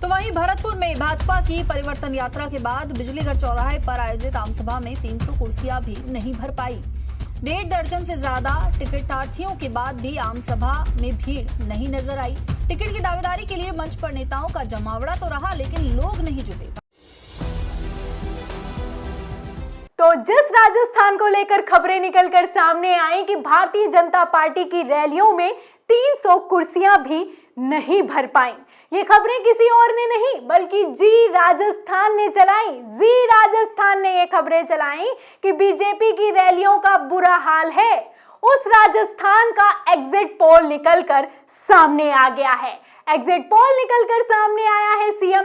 तो वहीं भरतपुर में भाजपा की परिवर्तन यात्रा के बाद बिजलीघर चौराहे पर आयोजित आमसभा में 300 कुर्सियां भी नहीं भर पाई। 1.5 दर्जन से ज्यादा टिकटार्थियों के बाद भी आमसभा में भीड़ नहीं नजर आई। टिकट की दावेदारी के लिए मंच पर नेताओं का जमावड़ा तो रहा, लेकिन लोग नहीं जुटे। तो जिस राजस्थान को लेकर खबरें निकलकर सामने आई कि भारतीय जनता पार्टी की रैलियों में 300 कुर्सियां भी नहीं भर पाई, ये खबरें किसी और ने नहीं बल्कि जी राजस्थान ने चलाई। जी राजस्थान ने ये खबरें चलाई कि बीजेपी की रैलियों का बुरा हाल है। उस राजस्थान का एग्जिट पोल निकलकर सामने आ गया है। एग्जिट पोल निकलकर सामने आया है, सीएम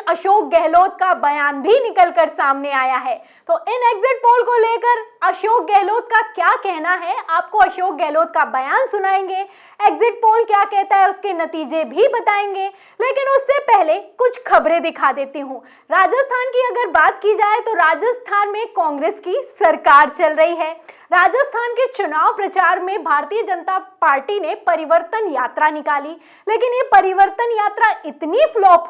अशोक गहलोत का बयान भी निकलकर सामने आया है। तो इन एग्जिट पोल को लेकर अशोक गहलोत का क्या कहना है, आपको अशोक गहलोत का बयान सुनाएंगे, एग्जिट पोल क्या कहता है उसके नतीजे भी बताएंगे। लेकिन उससे पहले कुछ खबरें दिखा देती हूं। राजस्थान की अगर बात की जाए तो राजस्थान में कांग्रेस की सरकार चल रही है। राजस्थान के चुनाव प्रचार में भारतीय जनता पार्टी ने परिवर्तन यात्रा निकाली, लेकिन ये परिवर्तन यात्रा इतनी फ्लॉप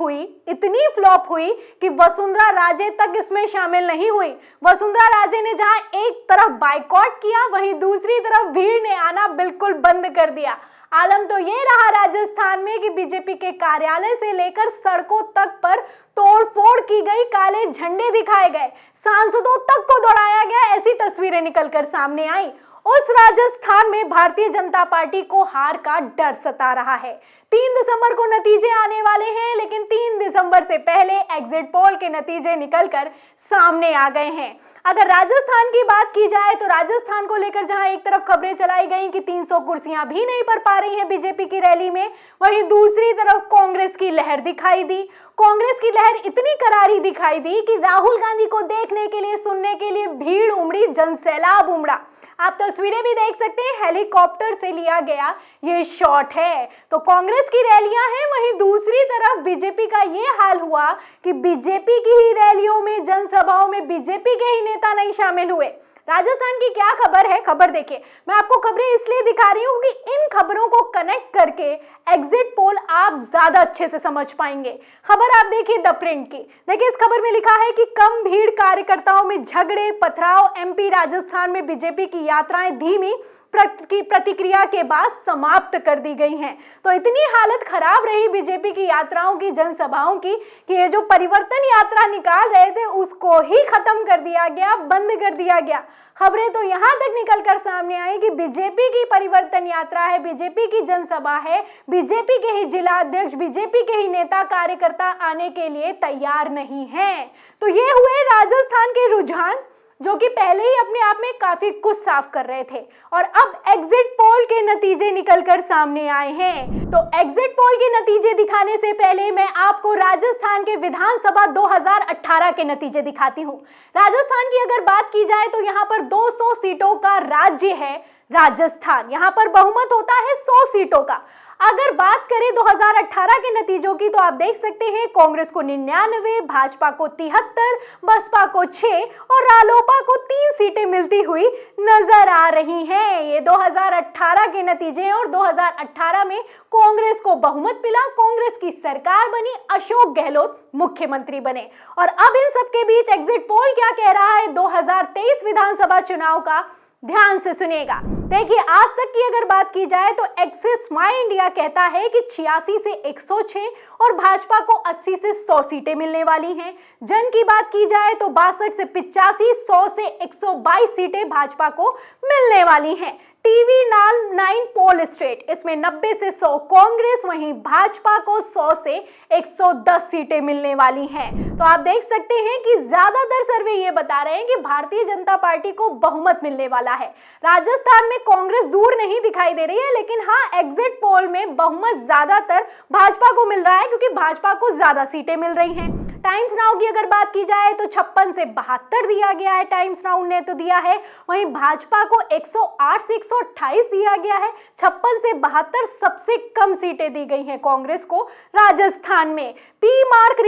हुई कि वसुंधरा राजे तक इसमें शामिल नहीं हुई। वसुंधरा राजे ने जहां एक तरफ बाइकॉट किया, वहीं दूसरी तरफ भीड़ ने आना बिल्कुल बंद कर दिया। आलम तो ये रहा राजस्थान में कि बीजेपी के कार्यालय से लेकर सड़कों तक पर तोड़फोड़ की गई, काले झंडे दिखाए गए, सांसदों तक को दौड़ाया गया, ऐसी तस्वीरें निकलकर सामने आई। उस राजस्थान में भारतीय जनता पार्टी को हार का डर सता रहा है। 3 दिसंबर को नतीजे आने वाले हैं, लेकिन 3 दिसंबर से पहले एग्जिट पोल के नतीजे निकलकर सामने आ गए हैं। अगर राजस्थान की बात की जाए तो राजस्थान को लेकर जहां एक तरफ खबरें चलाई गई कि 300 कुर्सियां भी नहीं भर पा रही हैं बीजेपी की रैली में, वहीं दूसरी तरफ कांग्रेस की लहर दिखाई दी। कांग्रेस की लहर इतनी करारी दिखाई दी कि राहुल गांधी को देखने के लिए, सुनने के लिए भीड़ उमड़ी, जनसैलाब उमड़ा। आप तस्वीरें भी देख सकते हैं, हेलीकॉप्टर से लिया गया ये शॉट है। तो कांग्रेस की रैलियां हैं, वहीं दूसरी तरफ बीजेपी का ये हाल हुआ कि बीजेपी की ही रैलियों में, जनसभाओं में बीजेपी के ही नेता नहीं शामिल हुए। राजस्थान की क्या खबर है, खबर देखिए। मैं आपको खबरें इसलिए दिखा रही हूं कि इन खबरों को कनेक्ट करके एग्जिट पोल आप ज्यादा अच्छे से समझ पाएंगे। खबर आप देखिए द प्रिंट की। देखिए इस खबर में लिखा है कि कम भीड़, कार्यकर्ताओं में झगड़े, पथराव, एमपी राजस्थान में बीजेपी की यात्राएं धीमी प्रतिक्रिया के बाद समाप्त कर दी गई हैं। तो इतनी हालत खराब रही बीजेपी की यात्राओं की, जनसभाओं की, कि ये जो परिवर्तन यात्रा निकाल रहे थे उसको ही खत्म कर दिया गया, बंद कर दिया गया। खबरें तो यहां तक निकलकर सामने आई कि बीजेपी की परिवर्तन यात्रा है, बीजेपी की जनसभा है, बीजेपी के ही जिला अध्यक्ष, बीजेपी के ही नेता कार्यकर्ता आने के लिए तैयार नहीं हैं। तो ये हुए राजस्थान के रुझान, जो कि पहले ही अपने आप में काफी कुछ साफ कर रहे थे, और अब एग्जिट पोल के नतीजे निकलकर सामने आए हैं। तो एग्जिट पोल के नतीजे दिखाने से पहले मैं आपको राजस्थान के विधानसभा 2018 के नतीजे दिखाती हूँ। राजस्थान की अगर बात की जाए तो यहाँ पर 200 सीटों का राज्य है राजस्थान। यहाँ पर बहुमत होता है 100 सीटों का। अगर बात करें 2018 के नतीजों की तो आप देख सकते हैं कांग्रेस को 99, भाजपा को 73, बसपा को 6 और रालोपा को 3 सीटें मिलती हुई नजर आ रही हैं। ये 2018 के नतीजे हैं और 2018 में कांग्रेस को बहुमत मिला, कांग्रेस की सरकार बनी, अशोक गहलोत मुख्यमंत्री बने। और अब इन सबके बीच एग्जिट पोल क्या कह रहा है 2023 विधानसभा चुनाव का, ध्यान से सुनिएगा। देखिए आज तक की अगर बात की जाए तो एक्सिस माई इंडिया कहता है कि 86 से 106 और भाजपा को 80 से 100 सीटें मिलने वाली हैं। जन की बात की जाए तो 62 से 85, 100 से 122 सीटें भाजपा को मिलने वाली हैं। टीवी 9 पोल स्ट्रेट, इसमें 90 से 100 कांग्रेस, वहीं भाजपा को 100 से 110 सीटें मिलने वाली हैं। तो आप देख सकते हैं कि ज्यादातर सर्वे ये बता रहे हैं कि भारतीय जनता पार्टी को बहुमत मिलने वाला है। राजस्थान में कांग्रेस दूर नहीं दिखाई दे रही है, लेकिन हाँ एग्जिट पोल में बहुमत ज्यादातर भाजपा को मिल रहा है, क्योंकि भाजपा को ज्यादा सीटें मिल रही हैं। टाइम्स नाउ की अगर बात की जाए तो 56 से 72 दिया गया है, टाइम्स नाउ ने तो दिया है। वहीं भाजपा को 108 से 128 दिया गया है। 56 से 72 सबसे कम सीटें दी गई हैं कांग्रेस को राजस्थान में। पी मार्क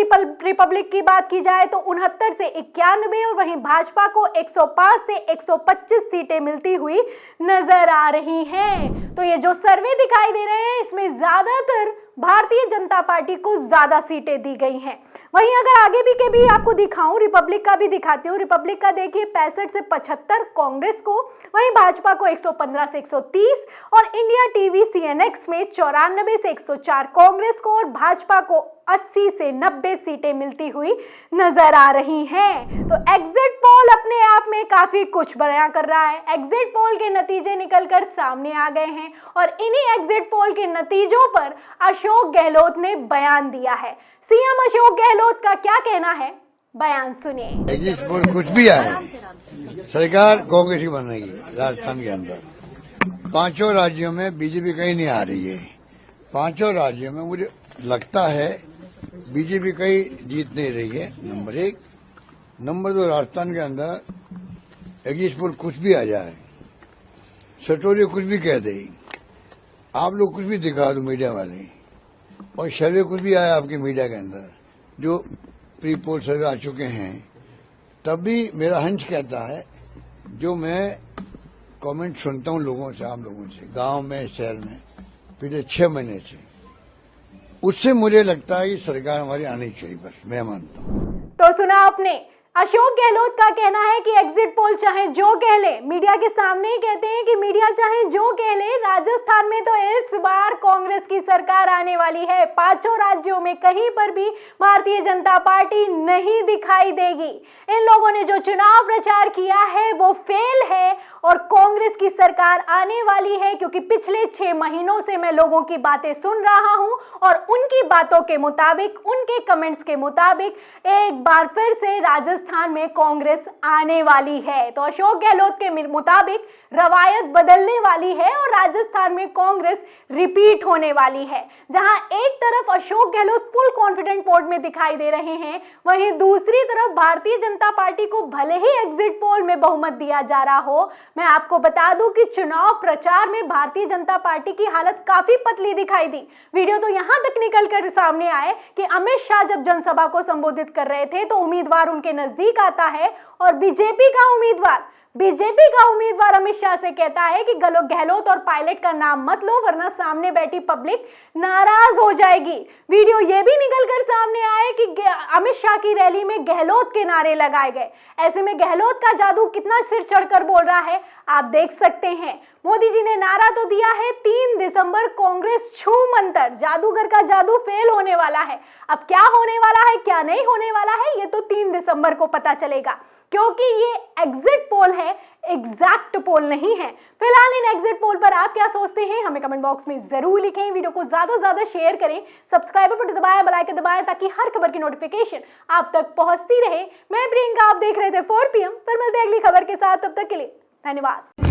रिपब्लिक की बात की जाए तो 69 से 91 और वहीं भाजपा को 105 से 125 सीटें मिलती हुई नजर आ रही हैं। तो ये जो सर्वे दिखाई दे रहे हैं इसमें ज्यादातर भारतीय जनता पार्टी को ज्यादा सीटें दी गई हैं। वहीं अगर आगे भी आपको दिखाऊं, रिपब्लिक का भी दिखाती हूँ। रिपब्लिक का देखिए 65 से 75 कांग्रेस को, वहीं भाजपा को 115 से 130 और इंडिया टीवी CNX में 94 से 104 कांग्रेस को और भाजपा को 80 से 90 सीटें मिलती हुई नजर आ रही हैं। तो एग्जिट पोल अपने आप में काफी कुछ बयां कर रहा है। एग्जिट पोल के नतीजे निकलकर सामने आ गए हैं और इन्हीं एग्जिट पोल के नतीजों पर अशोक गहलोत ने बयान दिया है। सीएम अशोक गहलोत का क्या कहना है, बयान सुनिए। एग्जिट पोल कुछ भी आए, सरकार कांग्रेस की बन रही है। राजस्थान के अंदर 5 राज्यों में बीजेपी कहीं नहीं आ रही है। 5 राज्यों में मुझे लगता है बीजेपी कहीं जीत नहीं रही है, नंबर 1। नंबर 2, राजस्थान के अंदर एग्जिट पोल कुछ भी आ जाए, सटोरी कुछ भी कह दे, आप लोग कुछ भी दिखा दो मीडिया वाले, और सर्वे कुछ भी आया आपके मीडिया के अंदर, जो प्री पोल सर्वे आ चुके हैं, तब भी मेरा हंच कहता है, जो मैं कमेंट सुनता हूं लोगों से, आप लोगों से, गांव में, शहर में, पिछले 6 महीने से, उससे मुझे लगता है कि सरकार हमारी आनी चाहिए, बस मैं मानता हूँ। तो सुना आपने, अशोक गहलोत का कहना है कि एग्जिट पोल चाहे जो कह ले, मीडिया के सामने ही कहते हैं कि मीडिया चाहे जो कह ले, राजस्थान में तो इस बार कांग्रेस की सरकार आने वाली है। 5 राज्यों में कहीं पर भी भारतीय जनता पार्टी नहीं दिखाई देगी। इन लोगों ने जो चुनाव प्रचार किया है वो फेल है और कांग्रेस की सरकार आने वाली है, क्योंकि पिछले 6 महीनों से मैं लोगों की बातें सुन रहा हूं और उनकी बातों के मुताबिक, उनके कमेंट्स के मुताबिक एक बार फिर से राजस्थान में कांग्रेस आने वाली है। तो अशोक गहलोत के मुताबिक रवायत बदलने वाली है और राजस्थान में कांग्रेस रिपीट होने वाली है। जहां एक तरफ Ashok Gehlot full confident mode में दिखाई दे रहे हैं, वहीं दूसरी तरफ भारतीय जनता पार्टी को भले ही एग्जिट पोल में बहुमत दिया जा रहा हो, मैं आपको बता दूं कि चुनाव प्रचार में भारतीय जनता पार्टी की हालत काफी पतली दिखाई दी। वीडियो तो यहां तक निकल कर सामने आए कि अमित शाह जब जनसभा को संबोधित कर रहे थे तो उम्मीदवार उनके नजदीक आता है और बीजेपी का उम्मीदवार अमित शाह से कहता है कि गहलोत और पायलट का नाम मत लो, वरना सामने बैठी पब्लिक नाराज हो जाएगी। वीडियो ये भी निकलकर सामने आए कि अमित शाह की रैली में गहलोत के नारे लगाए गए। ऐसे में गहलोत का जादू कितना सिर चढ़कर बोल रहा है आप देख सकते हैं। मोदी जी ने नारा तो दिया है 3 दिसंबर कांग्रेस छू मंतर, जादूगर का जादू फेल होने वाला है। अब क्या होने वाला है, क्या नहीं होने वाला है, ये तो 3 दिसंबर को पता चलेगा, क्योंकि ये एग्जिट पोल है, एग्जैक्ट पोल नहीं है। फिलहाल इन एग्जिट पोल पर आप क्या सोचते हैं हमें कमेंट बॉक्स में जरूर लिखें। वीडियो को ज्यादा से ज्यादा शेयर करें, सब्सक्राइब बटन दबाएं, बेल आइकन दबाएं, ताकि हर खबर की नोटिफिकेशन आप तक पहुंचती रहे। मैं प्रियंका, आप देख रहे थे 4 PM, पर मिलते हैं अगली खबर के साथ। तब तक के लिए धन्यवाद।